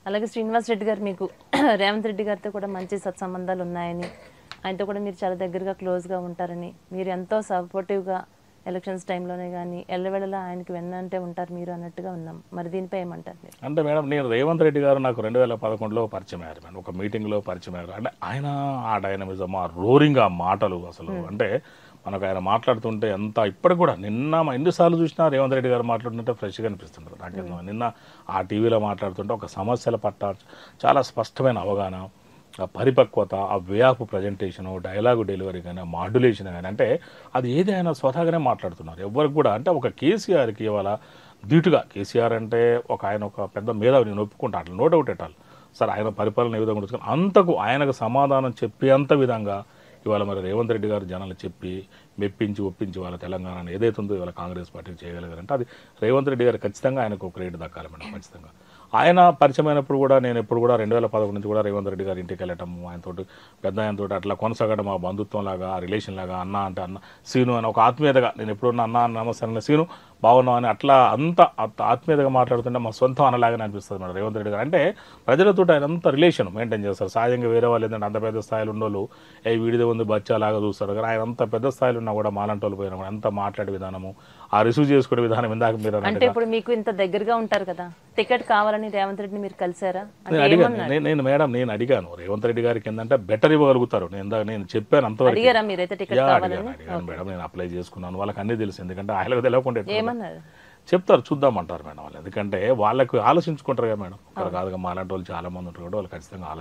అలాగే శ్రీనివాస్ రెడ్డి గారు మీకు రేవంత్ రెడ్డి గారితో కూడా మంచి సత్సంబంధాలు ఉన్నాయని, ఆయనతో కూడా మీరు చాలా దగ్గరగా క్లోజ్గా ఉంటారని, మీరు ఎంతో సపోర్టివ్గా ఎలక్షన్స్ టైంలోనే కానీ ఎల్లవేళలా ఆయనకి వెన్నంటే ఉంటారు మీరు అన్నట్టుగా ఉన్నాం. మరి దీనిపై ఏమంటారు మీరు? అంటే మేడం, నేను రేవంత్ రెడ్డి గారు నాకు 2011లో పరిచయం అయ్యారు మేడం. ఒక మీటింగ్లో పరిచయం అయ్యారు. అంటే ఆయన ఆ డైనమిజం, ఆ రోరింగ్, ఆ మాటలు అసలు అంటే మనకు ఆయన మాట్లాడుతుంటే ఎంత ఇప్పటికి కూడా నిన్న ఎన్నిసార్లు చూసినా రేవంత్ రెడ్డి గారు మాట్లాడుతుంటే ఫ్రెష్గా అనిపిస్తుంటుంది నాకు. నిన్న ఆ టీవీలో మాట్లాడుతుంటే ఒక సమస్యల పట్ల చాలా స్పష్టమైన అవగాహన, ఆ పరిపక్వత, ఆ way of presentation, dialogue delivery కానీ, ఆ మాడ్యులేషన్ కానీ, అంటే అది ఏది ఆయన స్వతహాగానే మాట్లాడుతున్నారు. ఎవరికి కూడా అంటే ఒక కేసీఆర్కి ఇవాళ ధీటుగా, కేసీఆర్ అంటే ఆయన ఒక పెద్ద మేధావి, నేను ఒప్పుకుంటా, అట్లా నోట్ అవుట్ ఎట్టాలి సార్ ఆయన పరిపాలన ఏ విధంగా ఉంటుంది, అంతకు ఆయనకు సమాధానం చెప్పేంత విధంగా ఇవాళ మరి రేవంత్ రెడ్డి గారు జనాలు చెప్పి మెప్పించి ఒప్పించి వాళ్ళ తెలంగాణను ఏదైతే ఉందో ఇవాళ కాంగ్రెస్ పార్టీకి చేయగలిగారంటే అది రేవంత్ రెడ్డి గారు ఖచ్చితంగా ఆయనకు ఒక రేటు దక్కాలి మేడం. ఖచ్చితంగా ఆయన పరిచయం అయినప్పుడు కూడా నేను ఎప్పుడు కూడా 2011 నుంచి కూడా రేవంత్ రెడ్డి గారి ఇంటికి వెళ్ళటం, ఆయనతోటి పెద్ద ఆయనతోటి అట్లా కొనసాగడం, ఆ బంధుత్వం లాగా, ఆ రిలేషన్ లాగా, అన్న అంటే అన్న సీను అని ఒక ఆత్మీయతగా, నేను ఎప్పుడున్న అన్న నమస్తే అన్న సీను బాగున్నాం అని అట్లా అంత ఆత్మీయతగా మాట్లాడుతుంటే మా సొంతం అన్నలాగానే అనిపిస్తుంది మేడం రేవంత్ రెడ్డి గారు. అంటే ప్రజలతో ఆయన అంత రిలేషన్ మెయింటైన్ చేస్తారు. సహజంగా వేరే వాళ్ళు ఏంటంటే అంత పెద్ద స్థాయిలో ఉన్నోళ్ళు వీడిదే ఉంది బచ్చాలాగా చూస్తారు, కానీ ఆయన అంత పెద్ద స్థాయిలో ఉన్నా కూడా మాలంటి వాళ్ళు పోయినా కూడా అంత మాట్లాడే విధానము, ఆ రిసీవ్ చేసుకునే విధానం ఇందాక మీరు అంటే ఇప్పుడు మీకు ఇంత దగ్గరగా ఉంటారు కదా, టికెట్ కావాలని రేవంత్ రెడ్డిని మీరు కలిసారా? నేను అడిగాను, మేడం నేను అడిగాను రేవంత్ రెడ్డి గారికి ఏంటంటే బెటర్ ఇవ్వగలుగుతారు. నేను చెప్పాను అంతవరకు. అడిగారా మీరైతే టికెట్ కావాలని? అడిగాను మేడం, నేను అప్లై చేసుకున్నాను, వాళ్ళకి అన్నీ తెలుసు. ఎందుకంటే ఆయనకు తెలియకుండా ఏమన్నారు? చెప్తారు, చూద్దామంటారు మేడం వాళ్ళు. ఎందుకంటే వాళ్ళకు ఆలోచించుకుంటారు కదా మేడం, ఇక్కడ కాదుగా మాలాంటి వాళ్ళు చాలా మంది ఉంటారు కూడా వాళ్ళు ఖచ్చితంగా